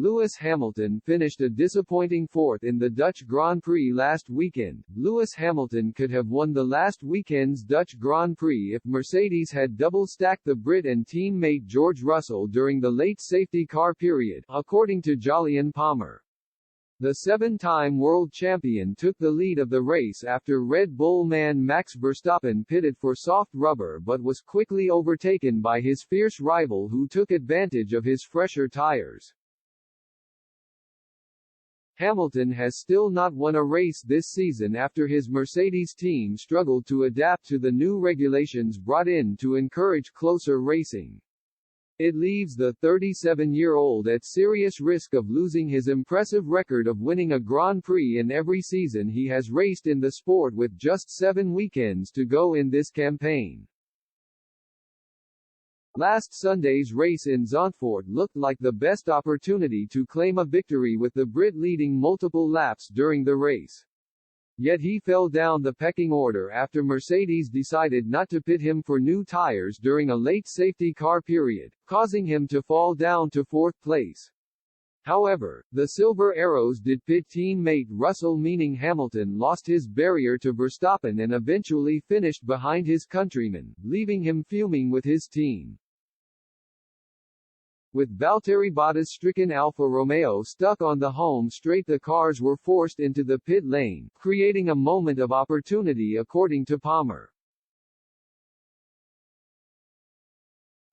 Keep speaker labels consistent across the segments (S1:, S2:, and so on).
S1: Lewis Hamilton finished a disappointing fourth in the Dutch Grand Prix last weekend. Lewis Hamilton could have won the last weekend's Dutch Grand Prix if Mercedes had double-stacked the Brit and teammate George Russell during the late safety car period, according to Jolyon Palmer. The seven-time world champion took the lead of the race after Red Bull man Max Verstappen pitted for soft rubber but was quickly overtaken by his fierce rival who took advantage of his fresher tires. Hamilton has still not won a race this season after his Mercedes team struggled to adapt to the new regulations brought in to encourage closer racing. It leaves the 37-year-old at serious risk of losing his impressive record of winning a Grand Prix in every season he has raced in the sport with just 7 weekends to go in this campaign. Last Sunday's race in Zandvoort looked like the best opportunity to claim a victory with the Brit leading multiple laps during the race. Yet he fell down the pecking order after Mercedes decided not to pit him for new tires during a late safety car period, causing him to fall down to 4th place. However, the Silver Arrows did pit teammate Russell, meaning Hamilton lost his barrier to Verstappen and eventually finished behind his countryman, leaving him fuming with his team. With Valtteri Bottas-stricken Alfa Romeo stuck on the home straight, the cars were forced into the pit lane, creating a moment of opportunity according to Palmer.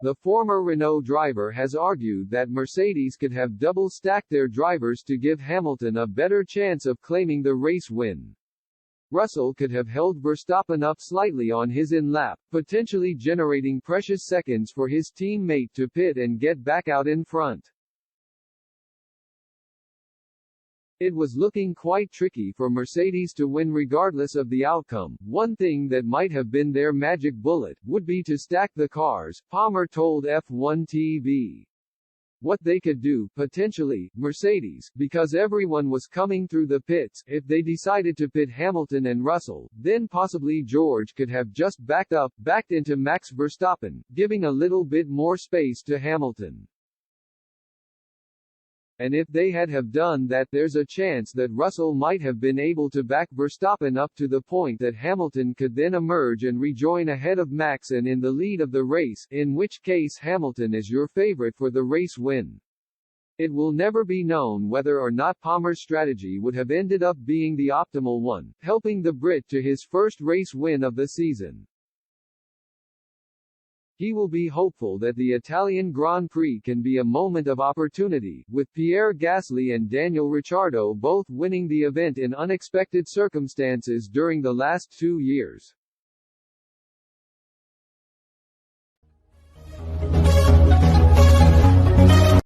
S1: The former Renault driver has argued that Mercedes could have double-stacked their drivers to give Hamilton a better chance of claiming the race win. Russell could have held Verstappen up slightly on his in-lap, potentially generating precious seconds for his teammate to pit and get back out in front. It was looking quite tricky for Mercedes to win regardless of the outcome. One thing that might have been their magic bullet would be to stack the cars, Palmer told F1 TV. What they could do, potentially, Mercedes, because everyone was coming through the pits, if they decided to pit Hamilton and Russell, then possibly George could have just backed into Max Verstappen, giving a little bit more space to Hamilton. And if they had done that, there's a chance that Russell might have been able to back Verstappen up to the point that Hamilton could then emerge and rejoin ahead of Max and in the lead of the race, in which case Hamilton is your favorite for the race win. It will never be known whether or not Palmer's strategy would have ended up being the optimal one, helping the Brit to his first race win of the season. He will be hopeful that the Italian Grand Prix can be a moment of opportunity, with Pierre Gasly and Daniel Ricciardo both winning the event in unexpected circumstances during the last 2 years.